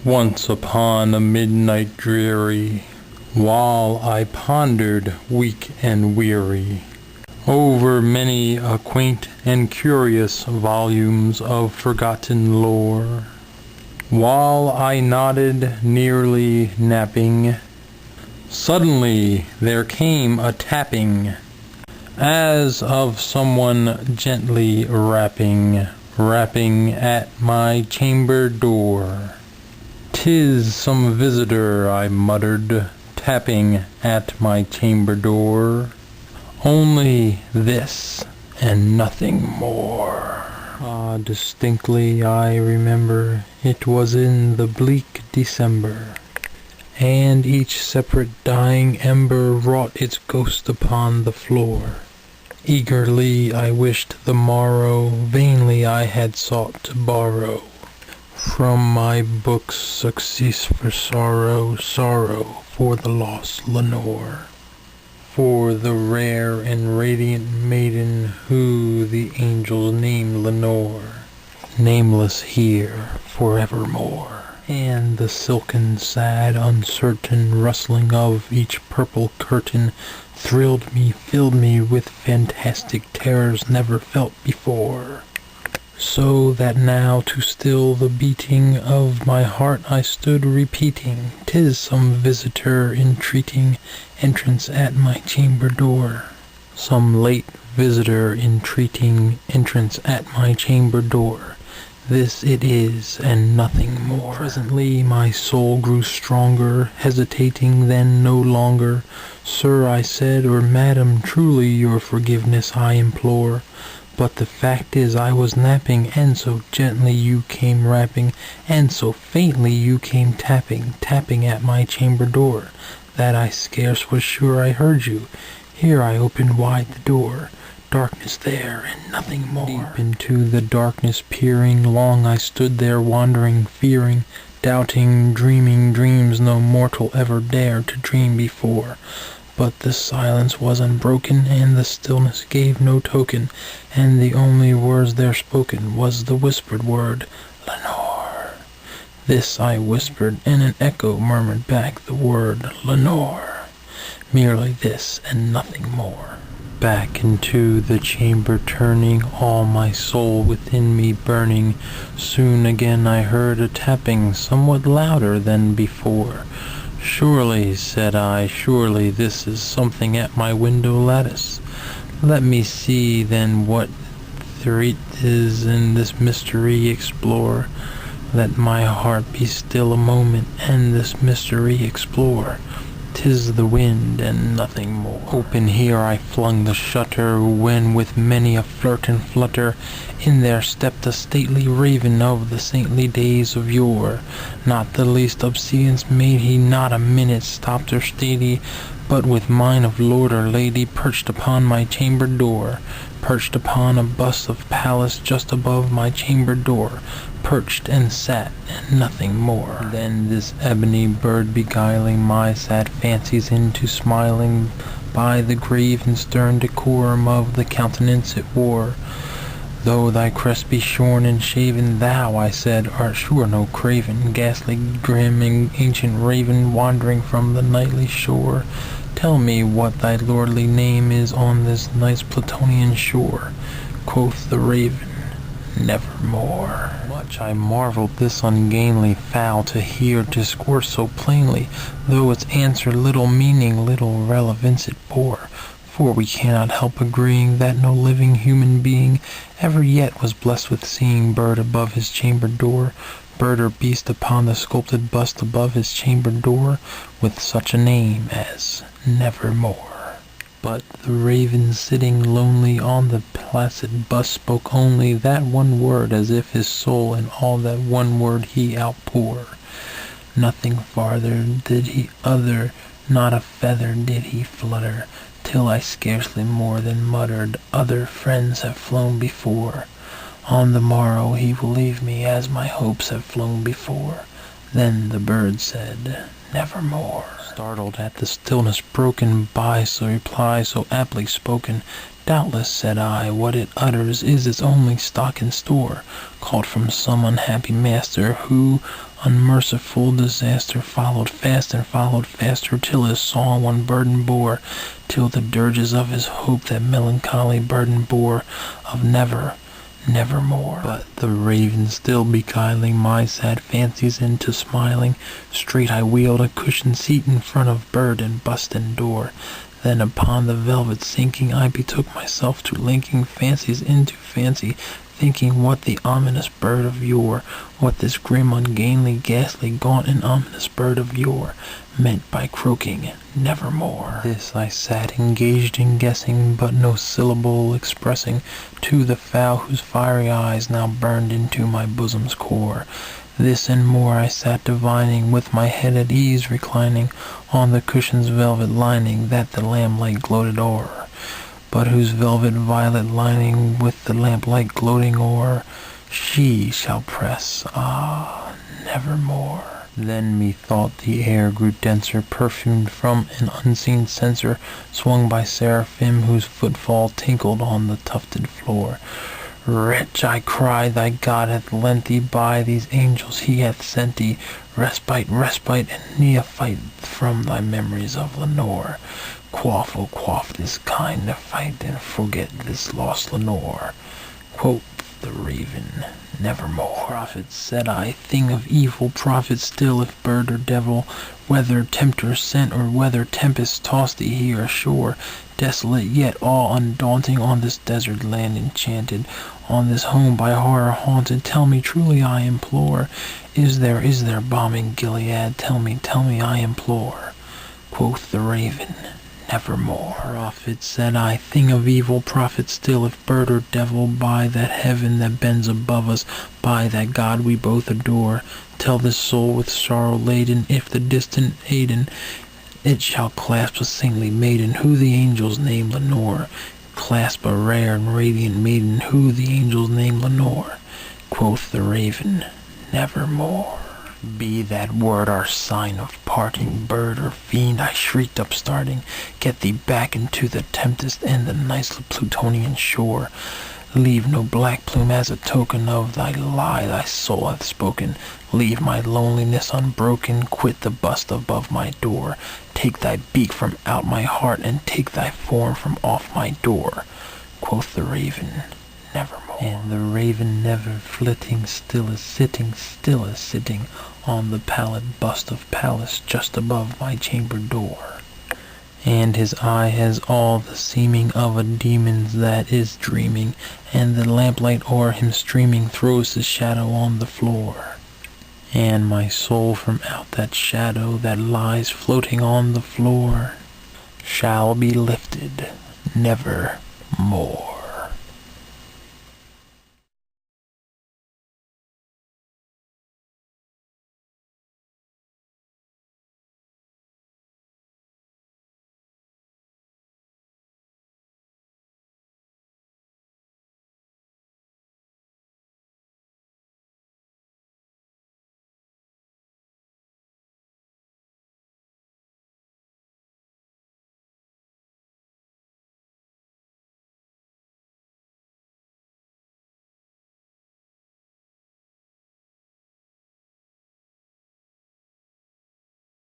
Once upon a midnight dreary, while I pondered, weak and weary, over many a quaint and curious volumes of forgotten lore, while I nodded, nearly napping, suddenly there came a tapping, as of someone gently rapping at my chamber door. "'Tis some visitor," I muttered, tapping at my chamber door. "Only this, and nothing more." Ah, distinctly I remember it was in the bleak December, and each separate dying ember wrought its ghost upon the floor. Eagerly I wished the morrow, vainly I had sought to borrow from my books surcease for sorrow, sorrow for the lost Lenore, for the rare and radiant maiden who the angels name Lenore, nameless here forevermore. And the silken, sad, uncertain rustling of each purple curtain thrilled me, filled me with fantastic terrors never felt before. So that now to still the beating of my heart I stood repeating, "'Tis some visitor entreating entrance at my chamber door." Some late visitor entreating entrance at my chamber door. This it is, and nothing more. Presently my soul grew stronger, hesitating then no longer. "Sir," I said, "or madam, truly your forgiveness I implore. But the fact is I was napping, and so gently you came rapping, and so faintly you came tapping at my chamber door, that I scarce was sure I heard you. Here I opened wide the door. Darkness there, and nothing more. Deep into the darkness peering, long I stood there wondering, fearing, doubting, dreaming dreams no mortal ever dared to dream before. But the silence was unbroken, and the stillness gave no token, and the only words there spoken was the whispered word, "Lenore." This I whispered, and an echo murmured back the word, "Lenore." Merely this, and nothing more. Back into the chamber turning, all my soul within me burning, soon again I heard a tapping, somewhat louder than before. "Surely," said I, "surely this is something at my window lattice. Let me see then what thereat is in this mystery explore. Let my heart be still a moment, and this mystery explore. 'Tis the wind, and nothing more." Open here I flung the shutter, when with many a flirt and flutter in there stepped a stately raven of the saintly days of yore. Not the least obeisance made he, not a minute stopped or stayed he, but with mine of lord or lady perched upon my chamber door, perched upon a bust of Pallas just above my chamber door, perched and sat, and nothing more. Then this ebony bird beguiling my sad fancies into smiling, by the grave and stern decorum of the countenance it wore. "Though thy crest be shorn and shaven, thou," I said, "art sure no craven, ghastly, grim, and ancient raven, wandering from the nightly shore. Tell me what thy lordly name is on this night's Plutonian shore." Quoth the raven, "Nevermore." Much I marveled this ungainly fowl to hear discourse so plainly, though its answer little meaning, little relevance it bore. For we cannot help agreeing that no living human being ever yet was blessed with seeing bird above his chamber door, bird or beast upon the sculpted bust above his chamber door, with such a name as Nevermore. But the raven sitting lonely on the placid bust spoke only that one word, as if his soul in all that one word he outpore. Nothing farther did he utter, not a feather did he flutter, till I scarcely more than muttered, "Other friends have flown before. On the morrow he will leave me, as my hopes have flown before." Then the bird said, "Nevermore." Startled at the stillness broken by so reply so aptly spoken, Doubtless, said I, what it utters is its only stock and store, called from some unhappy master, who unmerciful disaster followed fast and followed faster, till his soul one burden bore, till the dirges of his hope that melancholy burden bore, of nevermore. But the raven still beguiling my sad fancies into smiling, straight I wheeled a cushioned seat in front of bird and bust and door. Then upon the velvet sinking, I betook myself to linking fancies into fancy, thinking what the ominous bird of yore, what this grim, ungainly, ghastly, gaunt, and ominous bird of yore meant by croaking nevermore. This I sat engaged in guessing, but no syllable expressing to the fowl whose fiery eyes now burned into my bosom's core. This and more I sat divining, with my head at ease reclining on the cushion's velvet lining that the lamplight gloated o'er, but whose velvet violet lining with the lamplight gloating o'er she shall press, nevermore. Then methought the air grew denser, perfumed from an unseen censer, swung by seraphim whose footfall tinkled on the tufted floor. Wretch, I cried, thy God hath lent thee by these angels he hath sent thee respite, and neophyte from thy memories of Lenore. Quaff, oh quaff this kind neophyte, and forget this lost Lenore. Quoth the raven, nevermore. Prophet, said I, thing of evil, prophet still, if bird or devil, whether tempter sent or whether tempest tossed thee here ashore, desolate yet all undaunting, on this desert land enchanted, on this home by horror haunted, tell me truly, I implore, is there balm in Gilead? Tell me, I implore. Quoth the raven, nevermore. Prophet, said I, thing of evil, prophet still, if bird or devil, by that heaven that bends above us, by that God we both adore, tell this soul with sorrow laden, if the distant Aidenn it shall clasp a saintly maiden, who the angels name Lenore, clasp a rare and radiant maiden, who the angels name Lenore. Quoth the raven, nevermore. Be that word our sign of parting, bird or fiend, I shrieked upstarting, get thee back into the tempest and the nice Plutonian shore. Leave no black plume as a token of thy lie thy soul hath spoken. Leave my loneliness unbroken, quit the bust above my door. Take thy beak from out my heart, and take thy form from off my door. Quoth the raven, nevermore. And the raven never flitting, still as sitting on the pallid bust of Pallas just above my chamber door. And his eye has all the seeming of a demon's that is dreaming, and the lamplight o'er him streaming throws his shadow on the floor. And my soul from out that shadow that lies floating on the floor shall be lifted nevermore.